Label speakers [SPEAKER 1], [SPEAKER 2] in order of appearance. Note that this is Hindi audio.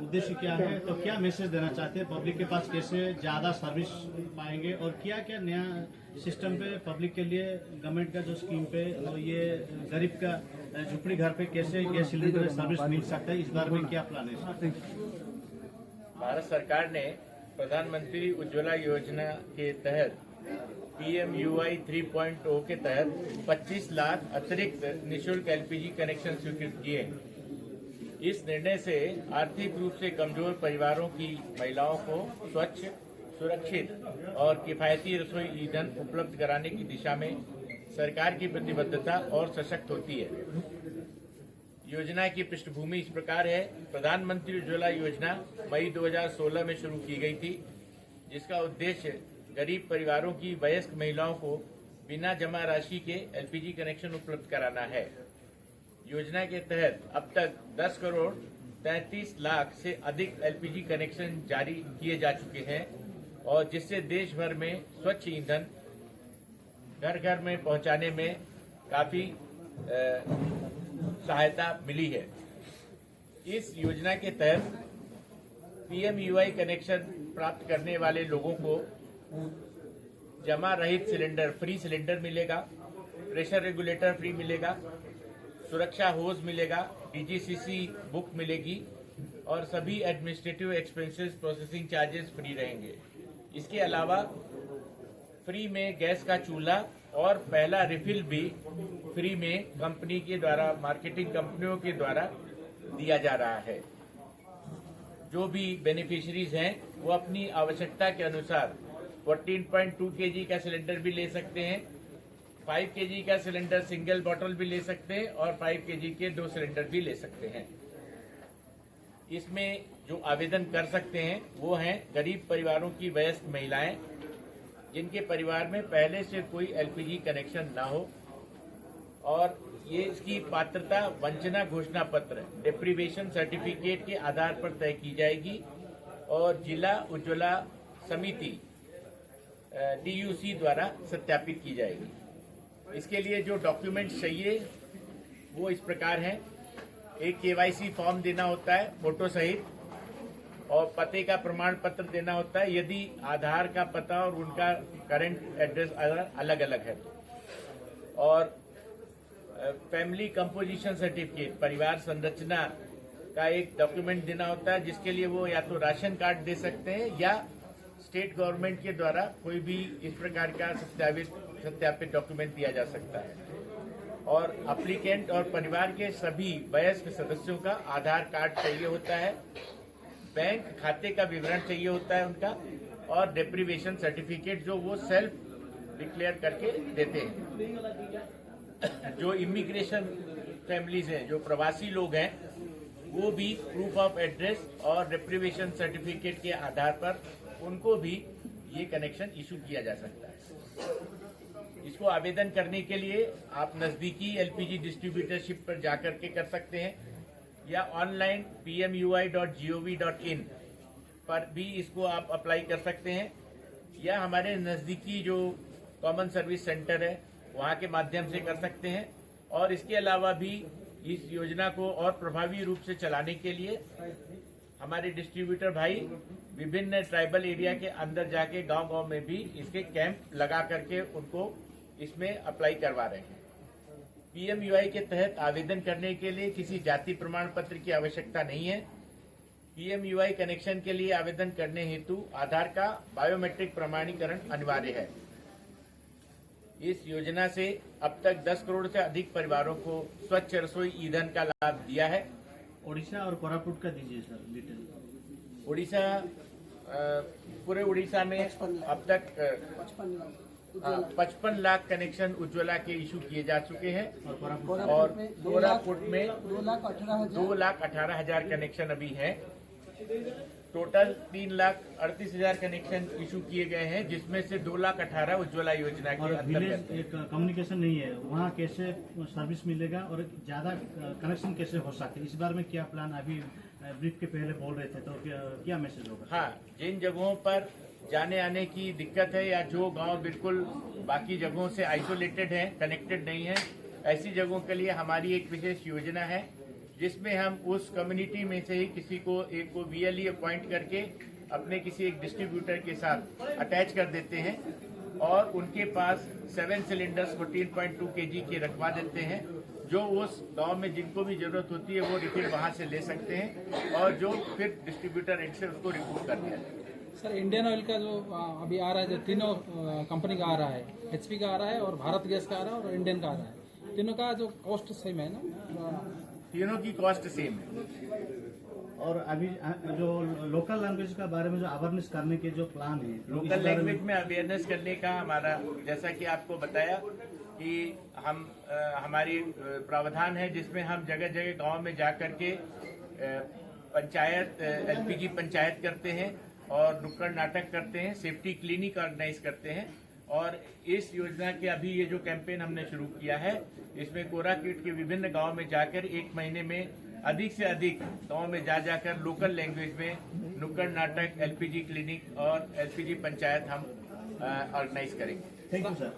[SPEAKER 1] उद्देश्य क्या है, तो क्या मैसेज देना चाहते हैं पब्लिक के पास, कैसे ज़्यादा सर्विस पाएंगे और क्या क्या नया सिस्टम पे पब्लिक के लिए गवर्नमेंट का जो स्कीम पे और ये गरीब का झुपड़ी घर पे कैसे गैस सिलेंडर सर्विस मिल सकता है, इस बारे में क्या प्लान है?
[SPEAKER 2] भारत सरकार ने प्रधानमंत्री उज्ज्वला योजना के तहत PMUY 3.0 के तहत 25 लाख अतिरिक्त निःशुल्क LPG कनेक्शन स्वीकृत किए हैं। इस निर्णय से आर्थिक रूप से कमजोर परिवारों की महिलाओं को स्वच्छ, सुरक्षित और किफायती रसोई ईंधन उपलब्ध कराने की दिशा में सरकार की प्रतिबद्धता और सशक्त होती है। योजना की पृष्ठभूमि इस प्रकार है। प्रधानमंत्री उज्ज्वला योजना मई 2016 में शुरू की गई थी, जिसका उद्देश्य गरीब परिवारों की वयस्क महिलाओं को बिना जमा राशि के LPG कनेक्शन उपलब्ध कराना है। योजना के तहत अब तक 10 करोड़ 33 लाख से अधिक LPG कनेक्शन जारी किए जा चुके हैं और जिससे देश भर में स्वच्छ ईंधन घर घर में पहुंचाने में काफी सहायता मिली है। इस योजना के तहत PMUY कनेक्शन प्राप्त करने वाले लोगों को जमा रहित सिलेंडर फ्री सिलेंडर मिलेगा, प्रेशर रेगुलेटर फ्री मिलेगा, सुरक्षा होज मिलेगा, DGCC बुक मिलेगी और सभी administrative expenses processing charges free रहेंगे। इसके अलावा फ्री में गैस का चूल्हा और पहला रिफिल भी फ्री में कंपनी के द्वारा, मार्केटिंग कंपनियों के द्वारा दिया जा रहा है। जो भी बेनिफिशियरीज हैं वो अपनी आवश्यकता के अनुसार 14.2 kg का सिलेंडर भी ले सकते हैं, 5 kg का सिलेंडर सिंगल बॉटल भी ले सकते हैं और 5 kg के 2 सिलेंडर भी ले सकते हैं। इसमें जो आवेदन कर सकते हैं वो हैं गरीब परिवारों की वयस्क महिलाएं जिनके परिवार में पहले से कोई LPG कनेक्शन ना हो और ये इसकी पात्रता वंचना घोषणा पत्र डेप्रीवेशन सर्टिफिकेट के आधार पर तय की जाएगी और जिला उज्ज्वला समिति DUC द्वारा सत्यापित की जाएगी। इसके लिए जो डॉक्यूमेंट्स चाहिए वो इस प्रकार हैं। एक KYC फॉर्म देना होता है फोटो सहित और पते का प्रमाण पत्र देना होता है यदि आधार का पता और उनका करंट एड्रेस अलग अलग है। और फैमिली कंपोजिशन सर्टिफिकेट परिवार संरचना का एक डॉक्यूमेंट देना होता है जिसके लिए वो या तो राशन कार्ड दे सकते हैं या स्टेट गवर्नमेंट के द्वारा कोई भी इस प्रकार का सत्यापित डॉक्यूमेंट दिया जा सकता है। और एप्लीकेंट और परिवार के सभी वयस्क सदस्यों का आधार कार्ड चाहिए होता है, बैंक खाते का विवरण चाहिए होता है उनका और डेप्रीवेशन सर्टिफिकेट जो वो सेल्फ डिक्लेयर करके देते हैं। जो इमिग्रेशन फैमिलीज हैं, जो प्रवासी लोग हैं, वो भी प्रूफ ऑफ एड्रेस और डेप्रीवेशन सर्टिफिकेट के आधार पर उनको भी ये कनेक्शन इशू किया जा सकता है। इसको आवेदन करने के लिए आप नजदीकी LPG डिस्ट्रीब्यूटरशिप पर जाकर के कर सकते हैं या ऑनलाइन pmui.gov.in पर भी इसको आप अप्लाई कर सकते हैं या हमारे नजदीकी जो कॉमन सर्विस सेंटर है वहां के माध्यम से कर सकते हैं। और इसके अलावा भी इस योजना को और प्रभावी रूप से चलाने के लिए हमारे डिस्ट्रीब्यूटर भाई विभिन्न ट्राइबल एरिया के अंदर जाके गांव-गांव में भी इसके कैंप लगा करके उनको इसमें अप्लाई करवा रहे हैं। PMUY के तहत आवेदन करने के लिए किसी जाति प्रमाण पत्र की आवश्यकता नहीं है। PMUY कनेक्शन के लिए आवेदन करने हेतु आधार का बायोमेट्रिक प्रमाणीकरण अनिवार्य है। इस योजना से अब तक 10 करोड़ से अधिक परिवारों को स्वच्छ रसोई ईंधन का लाभ दिया है।
[SPEAKER 1] उड़ीसा और कोरापुट का दीजिए सर डिटेल।
[SPEAKER 2] उड़ीसा, पूरे उड़ीसा में अब तक 55 लाख कनेक्शन उज्ज्वला के इशू किए जा चुके हैं और कोरापुट में 2,18,000 कनेक्शन अभी हैं। टोटल 3,38,000 कनेक्शन इशू किए गए हैं जिसमें से 2,18,000 उज्ज्वला योजना के अंतर्गत।
[SPEAKER 1] कम्युनिकेशन नहीं है वहाँ, कैसे सर्विस मिलेगा और ज्यादा कनेक्शन कैसे हो सकते हैं, इस बारे में क्या प्लान? अभी ब्रीफ के पहले बोल रहे थे तो क्या मैसेज होगा?
[SPEAKER 2] हाँ, जिन जगहों पर जाने आने की दिक्कत है या जो गांव बिल्कुल बाकी जगहों से आइसोलेटेड है, कनेक्टेड नहीं है, ऐसी जगहों के लिए हमारी एक विशेष योजना है जिसमें हम उस कम्युनिटी में से ही किसी को एक को VLE अपॉइंट करके अपने किसी एक डिस्ट्रीब्यूटर के साथ अटैच कर देते हैं और उनके पास 7 सिलेंडर्स 14.2 kg के रखवा देते हैं, जो उस गांव में जिनको भी जरूरत होती है वो रिफिल वहां से ले सकते हैं और जो फिर डिस्ट्रीब्यूटर एंड से उसको रिपोर्ट कर दिया जाए।
[SPEAKER 3] सर, इंडियन ऑयल का जो अभी आ रहा है, जो तीनों कंपनी का आ रहा है, HP का आ रहा है और भारत गैस का आ रहा है और इंडियन का आ रहा है, तीनों का जो कॉस्ट सेम है ना?
[SPEAKER 2] तीनों की कॉस्ट सेम है।
[SPEAKER 1] और अभी जो लोकल लैंग्वेज का बारे में जो अवेयरनेस करने के जो प्लान है,
[SPEAKER 2] लोकल लैंग्वेज में अवेयरनेस करने का हमारा, जैसा कि आपको बताया कि हम हमारी प्रावधान है जिसमें हम जगह जगह गांव में जा करके पंचायत LPG पंचायत करते हैं और नुक्कड़ नाटक करते हैं, सेफ्टी क्लिनिक ऑर्गेनाइज करते हैं। और इस योजना के अभी ये जो कैंपेन हमने शुरू किया है, इसमें कोराकीट के विभिन्न गांव में जाकर 1 महीने में अधिक से अधिक गांव में जाकर लोकल लैंग्वेज में नुक्कड़ नाटक, LPG क्लिनिक और LPG पंचायत हम ऑर्गेनाइज करेंगे।
[SPEAKER 1] Thank you sir.